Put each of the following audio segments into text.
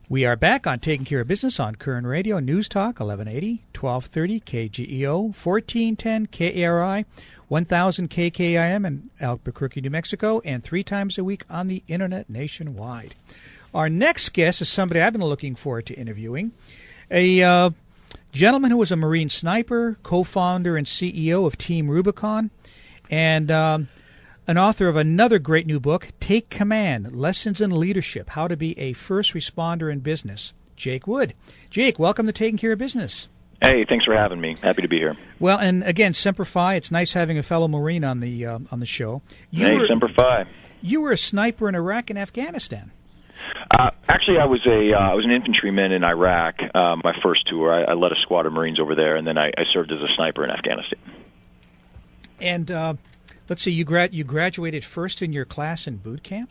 We are back on Taking Care of Business on Koerner Radio, News Talk, 1180, 1230, KGEO, 1410 KARI, 1000 KKIM in Albuquerque, New Mexico, and 3 times a week on the Internet nationwide. Our next guest is somebody I've been looking forward to interviewing, a gentleman who was a Marine sniper, co-founder and CEO of Team Rubicon, and an author of another great new book, Take Command, Lessons in Leadership, How to Be a First Responder in Business. Jake Wood. Jake, welcome to Taking Care of Business. Hey, thanks for having me. Happy to be here. Well, and again, Semper Fi, it's nice having a fellow Marine on the show. Semper Fi. You were a sniper in Iraq and Afghanistan. Actually, I was an infantryman in Iraq. My first tour, I led a squad of Marines over there, and then I served as a sniper in Afghanistan. And let's see, you graduated first in your class in boot camp?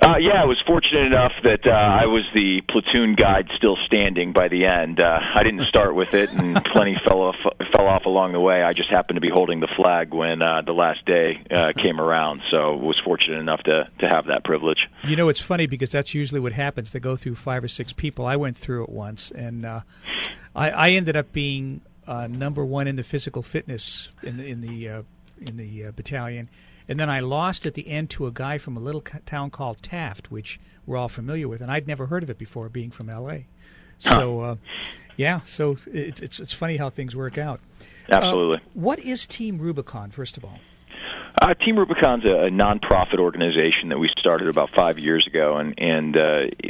Yeah, I was fortunate enough that I was the platoon guide still standing by the end. I didn't start with it, and plenty fell off along the way. I just happened to be holding the flag when the last day came around, so was fortunate enough to have that privilege. You know, it's funny because that's usually what happens. They go through 5 or 6 people. I went through it once, and I ended up being number 1 in the physical fitness in the battalion. And then I lost at the end to a guy from a little town called Taft, which we're all familiar with, and I'd never heard of it before, being from L.A. So, so it's funny how things work out. Absolutely. What is Team Rubicon, first of all? Team Rubicon's a nonprofit organization that we started about 5 years ago, and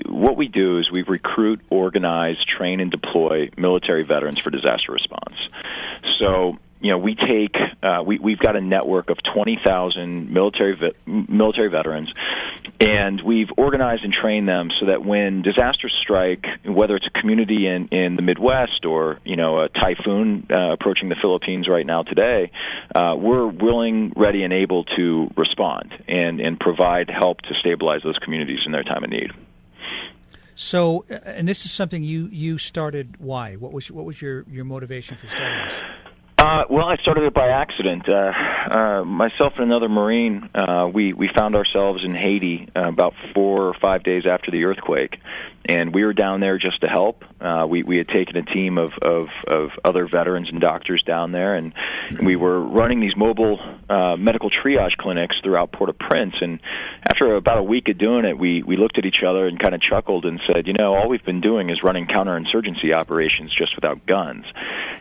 what we do is we recruit, organize, train, and deploy military veterans for disaster response. So, we take we've got a network of 20,000 military veterans, and we've organized and trained them so that when disasters strike, whether it's a community in the Midwest or a typhoon approaching the Philippines right now today, we're willing, ready, and able to respond and provide help to stabilize those communities in their time of need. So, and this is something you started. Why? What was your motivation for starting this? Well, I started it by accident. Myself and another Marine, we found ourselves in Haiti about 4 or 5 days after the earthquake, and we were down there just to help. We had taken a team of other veterans and doctors down there, and we were running these mobile medical triage clinics throughout Port-au-Prince. And after about a week of doing it, we looked at each other and kind of chuckled and said, all we've been doing is running counterinsurgency operations just without guns.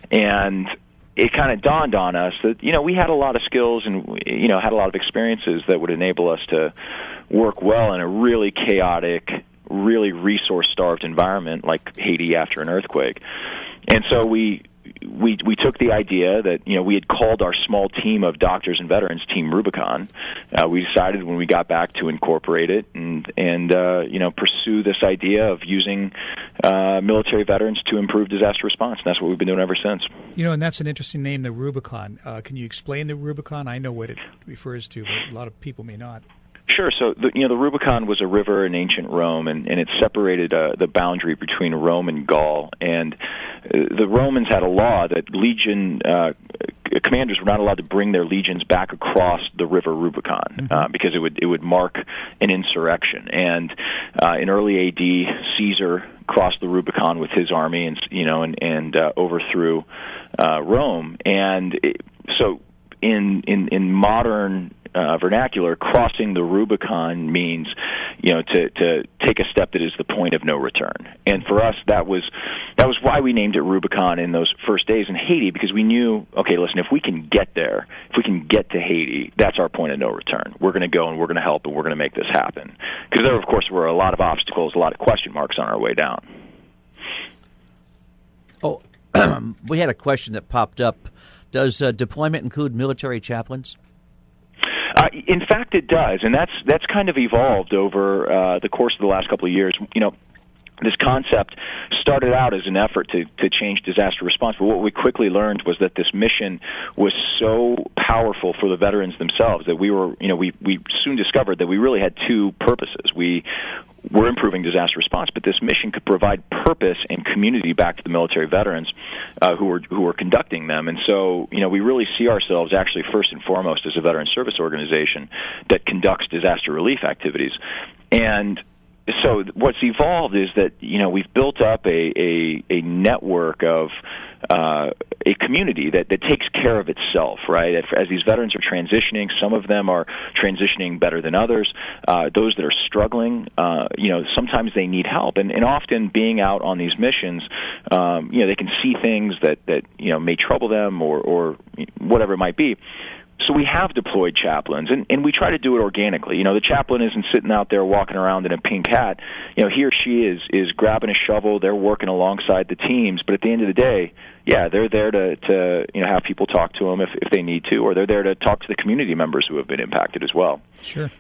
And it kind of dawned on us that, we had a lot of skills and, had a lot of experiences that would enable us to work well in a really chaotic, really resource-starved environment like Haiti after an earthquake. And so we took the idea that, we had called our small team of doctors and veterans Team Rubicon. We decided when we got back to incorporate it and pursue this idea of using military veterans to improve disaster response. And that's what we've been doing ever since. And that's an interesting name, the Rubicon. Can you explain the Rubicon? I know what it refers to, but a lot of people may not. Sure. So, the Rubicon was a river in ancient Rome, and it separated the boundary between Rome and Gaul. And the Romans had a law that legion commanders were not allowed to bring their legions back across the river Rubicon because it would mark an insurrection. And in early AD, Caesar crossed the Rubicon with his army and overthrew Rome. And so in modern vernacular, crossing the Rubicon means, to take a step that is the point of no return. And for us, that was why we named it Rubicon in those first days in Haiti, because we knew, okay, listen, if we can get there, if we can get to Haiti, that's our point of no return. We're going to go and we're going to help and we're going to make this happen. Because there, of course, were a lot of obstacles, a lot of question marks on our way down. Oh, we had a question that popped up. Does deployment include military chaplains? In fact, it does, and that's kind of evolved over the course of the last couple of years. This concept started out as an effort to change disaster response, but what we quickly learned was that this mission was so powerful for the veterans themselves that we soon discovered that we really had 2 purposes. We were improving disaster response, but this mission could provide purpose and community back to the military veterans who were conducting them. And so, we really see ourselves actually first and foremost as a veteran service organization that conducts disaster relief activities. And So what's evolved is that we've built up a network of a community that takes care of itself, right? As these veterans are transitioning, some of them are transitioning better than others. Those that are struggling, sometimes they need help, and often being out on these missions, they can see things that may trouble them or whatever it might be. So we have deployed chaplains, and we try to do it organically. The chaplain isn't sitting out there walking around in a pink hat. He or she is grabbing a shovel. They're working alongside the teams, but at the end of the day, yeah, they're there to have people talk to them if they need to, or they're there to talk to the community members who have been impacted as well. Sure.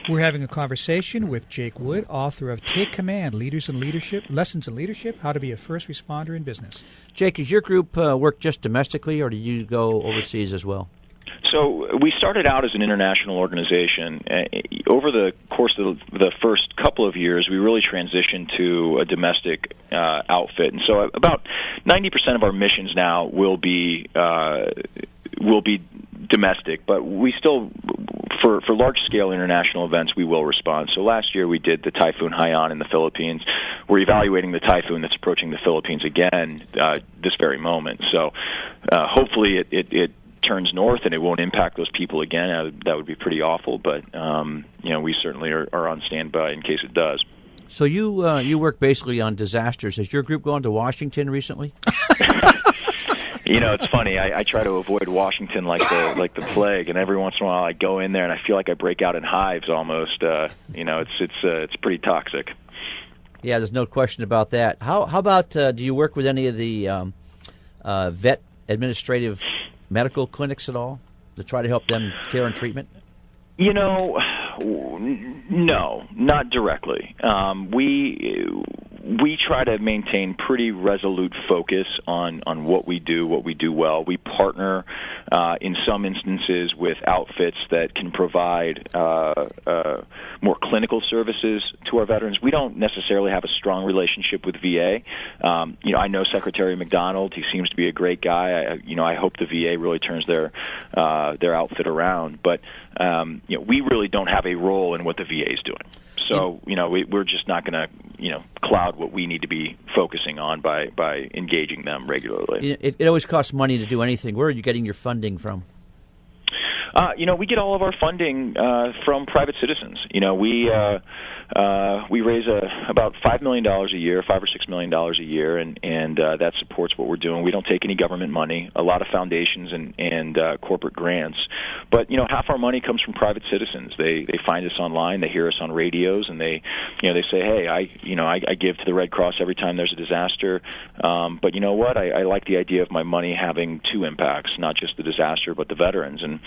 We're having a conversation with Jake Wood, author of Take Command, Lessons in Leadership, How to Be a First Responder in Business. Jake, does your group work just domestically, or do you go overseas as well? So we started out as an international organization. Over the course of the first couple of years, we really transitioned to a domestic outfit, and so about 90% of our missions now will be domestic. But we still, for large-scale international events, we will respond. So last year we did the Typhoon Haiyan in the Philippines. We're evaluating the typhoon that's approaching the Philippines again this very moment. So hopefully it turns north and it won't impact those people again. That would be pretty awful, but we certainly are on standby in case it does. So you work basically on disasters. Has your group gone to Washington recently? It's funny. I try to avoid Washington like the plague, and every once in a while I go in there and I feel like I break out in hives almost. It's pretty toxic. Yeah, there's no question about that. How about do you work with any of the vet administrative medical clinics at all to try to help them care and treatment? No, not directly. We try to maintain pretty resolute focus on what we do well. We partner in some instances with outfits that can provide more clinical services to our veterans. We don't necessarily have a strong relationship with VA. I know Secretary McDonald. He seems to be a great guy. I hope the VA really turns their outfit around. But we really don't have a role in what the VA is doing. So, we're just not going to, cloud what we need to be focusing on by engaging them regularly. It always costs money to do anything. Where are you getting your funding from? We get all of our funding from private citizens. We raise about $5 million a year, $5 or $6 million a year, and that supports what we're doing. We don't take any government money. A lot of foundations and corporate grants, but half our money comes from private citizens. They find us online, they hear us on radios, and they say, hey, I give to the Red Cross every time there's a disaster. But you know what? I like the idea of my money having two impacts, not just the disaster, but the veterans. And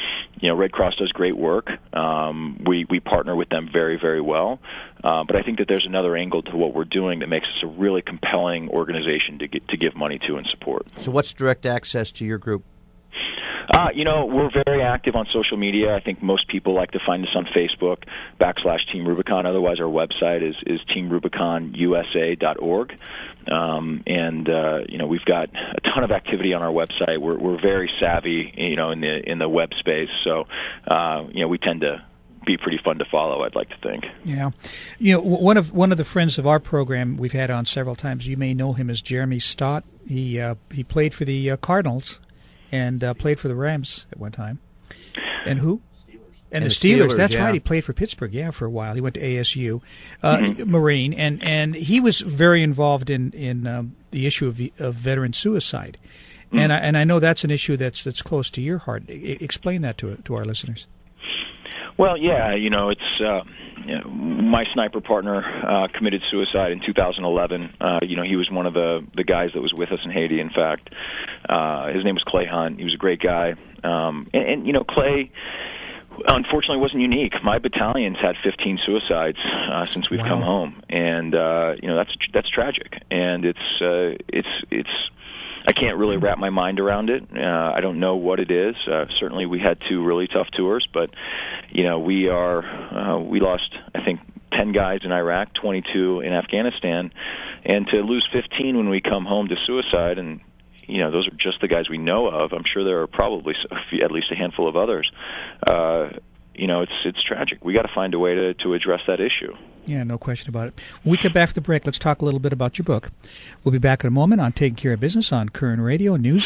Red Cross does great work. We partner with them very, very well. But I think that there's another angle to what we're doing that makes us a really compelling organization to give money to and support. So what's direct access to your group? We're very active on social media. I think most people like to find us on Facebook, /Team Rubicon. Otherwise, our website is teamrubiconusa.org. We've got a ton of activity on our website. We're very savvy, in the web space. So, we tend to be pretty fun to follow, I'd like to think. Yeah. One of the friends of our program we've had on several times, you may know him as Jeremy Stott. He played for the Cardinals and played for the Rams at one time. And who? And the Steelers. That's right. He played for Pittsburgh, for a while. He went to ASU, Marine, and he was very involved in the issue of veteran suicide. And I know that's an issue that's close to your heart. Explain that to our listeners. Well, yeah, it's my sniper partner committed suicide in 2011. He was one of the guys that was with us in Haiti. In fact, his name was Clay Hunt. He was a great guy, and Clay, unfortunately, wasn't unique. My battalion's had 15 suicides since we've come home, and that's tragic. And it's I can't really wrap my mind around it. I don't know what it is. Certainly, we had 2 really tough tours, but we lost, I think, 10 guys in Iraq, 22 in Afghanistan, and to lose 15 when we come home to suicide, and those are just the guys we know of. I'm sure there are probably at least a handful of others. it's tragic. We got to find a way to address that issue. Yeah, no question about it. When we come back from the break, let's talk a little bit about your book. We'll be back in a moment on Taking Care of Business on Koerner Radio News.